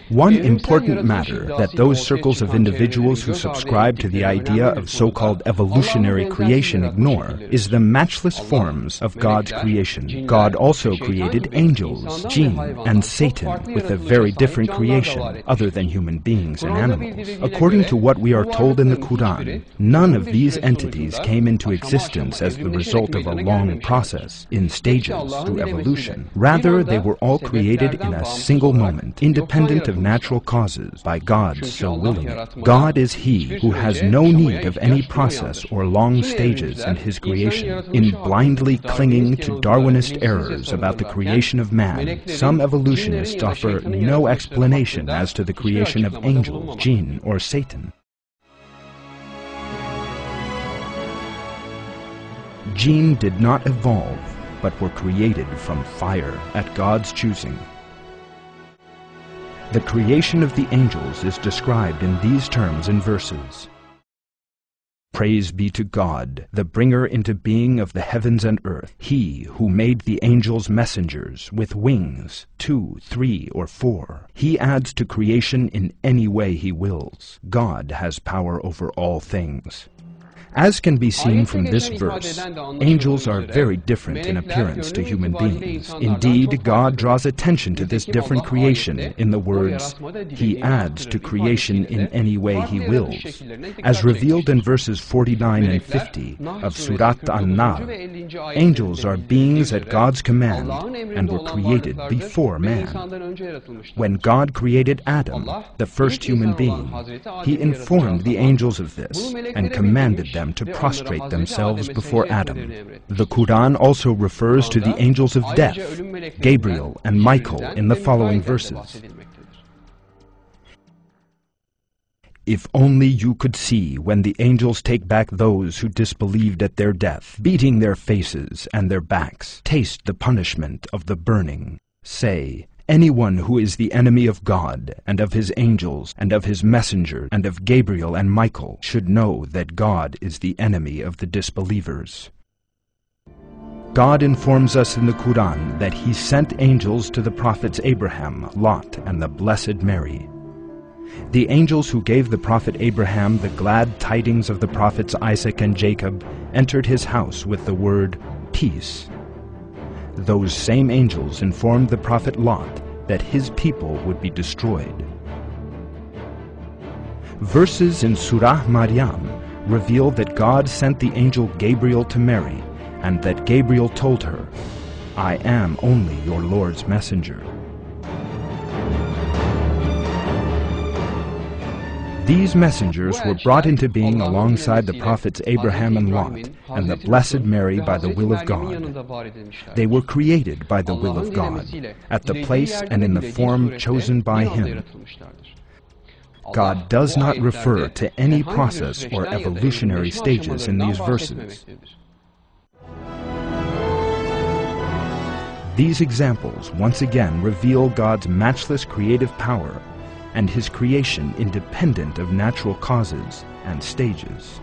One important matter that those circles of individuals who subscribe to the idea of so-called evolutionary creation ignore is the matchless forms of God's creation. God also created angels, jinn, and Satan with a very different creation, other than human beings and animals. According to what we are told in the Quran, none of these entities came into existence as the result of a long process, in stages, through evolution. Rather, they were all created in a single moment, independent of natural causes, by God so willing it. God is He who has no need of any process or long stages in His creation. In blindly clinging to Darwinist errors about the creation of man, some evolutionists offer no explanation as to the creation of angels, jinn, or Satan. Jinn did not evolve, but were created from fire at God's choosing. The creation of the angels is described in these terms in verses. Praise be to God, the bringer into being of the heavens and earth, He who made the angels messengers with wings, 2, 3, or 4. He adds to creation in any way He wills. God has power over all things. As can be seen from this verse, angels are very different in appearance to human beings. Indeed, God draws attention to this different creation in the words, He adds to creation in any way He wills, as revealed in verses 49 and 50 of Surat An-Nahl. Angels are beings at God's command and were created before man. When God created Adam, the first human being, He informed the angels of this and commanded them to prostrate themselves before Adam. The Quran also refers to the angels of death, Gabriel and Michael, in the following verses. If only you could see when the angels take back those who disbelieved at their death, beating their faces and their backs, taste the punishment of the burning. Say, anyone who is the enemy of God, and of His angels, and of His messengers, and of Gabriel and Michael, should know that God is the enemy of the disbelievers. God informs us in the Quran that He sent angels to the prophets Abraham, Lot, and the Blessed Mary. The angels who gave the prophet Abraham the glad tidings of the prophets Isaac and Jacob entered his house with the word, peace. Those same angels informed the prophet Lot that his people would be destroyed. Verses in Surah Maryam reveal that God sent the angel Gabriel to Mary, and that Gabriel told her, I am only your Lord's messenger. These messengers were brought into being alongside the prophets Abraham and Lot, and the Blessed Mary by the will of God. They were created by the will of God, at the place and in the form chosen by Him. God does not refer to any process or evolutionary stages in these verses. These examples once again reveal God's matchless creative power and His creation independent of natural causes and stages.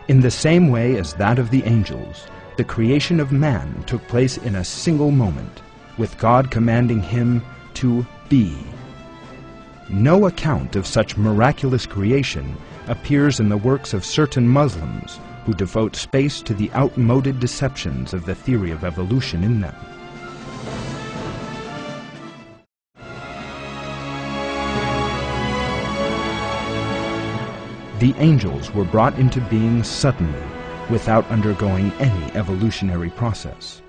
In the same way as that of the angels, the creation of man took place in a single moment, with God commanding him to be. No account of such miraculous creation appears in the works of certain Muslims who devote space to the outmoded deceptions of the theory of evolution in them. The angels were brought into being suddenly, without undergoing any evolutionary process.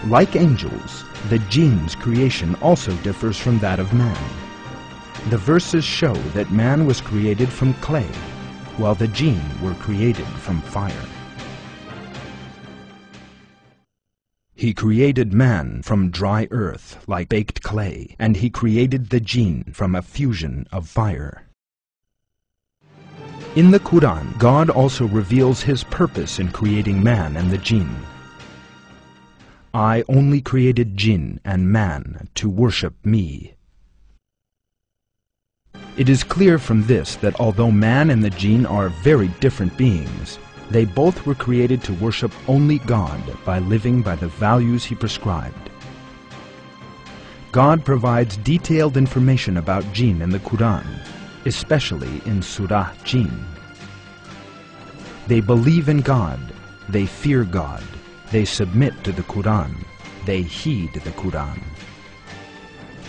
Like angels, the jinn's creation also differs from that of man. The verses show that man was created from clay, while the jinn were created from fire. He created man from dry earth, like baked clay, and He created the jinn from a fusion of fire. In the Quran, God also reveals His purpose in creating man and the jinn. I only created jinn and man to worship me. It is clear from this that although man and the jinn are very different beings, they both were created to worship only God by living by the values He prescribed. God provides detailed information about jinn in the Quran, especially in Surah Jinn. They believe in God, they fear God, they submit to the Quran, they heed the Quran.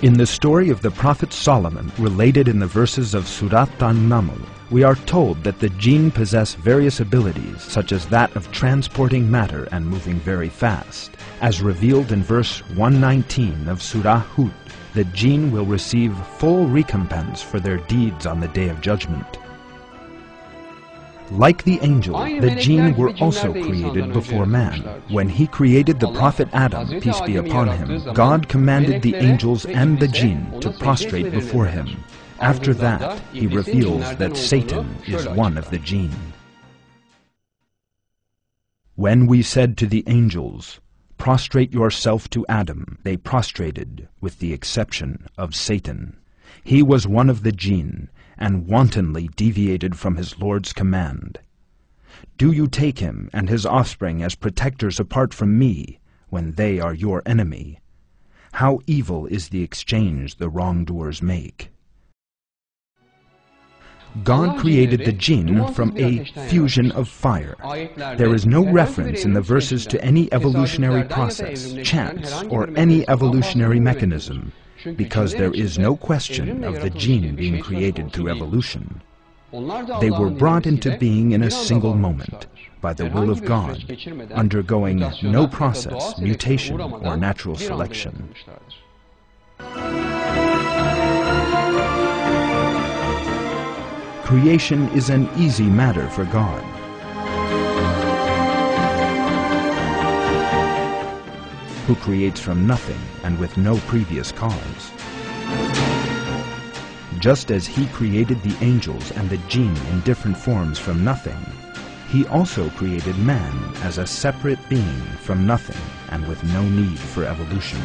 In the story of the Prophet Solomon, related in the verses of Surat An-Naml, we are told that the jinn possess various abilities, such as that of transporting matter and moving very fast. As revealed in verse 119 of Surah Hud, the jinn will receive full recompense for their deeds on the Day of Judgment. Like the angel, the jinn were also created before man. When He created the Prophet Adam, peace be upon him, God commanded the angels and the jinn to prostrate before him. After that, He reveals that Satan is one of the jinn. When we said to the angels, "Prostrate yourself to Adam," they prostrated, with the exception of Satan. He was one of the jinn, and wantonly deviated from his Lord's command. Do you take him and his offspring as protectors apart from me, when they are your enemy? How evil is the exchange the wrongdoers make. God created the jinn from a fusion of fire. There is no reference in the verses to any evolutionary process, chance, or any evolutionary mechanism, because there is no question of the jinn being created through evolution. They were brought into being in a single moment, by the will of God, undergoing no process, mutation, or natural selection. Creation is an easy matter for God. Who creates from nothing and with no previous cause. Just as He created the angels and the jinn in different forms from nothing, He also created man as a separate being from nothing and with no need for evolution.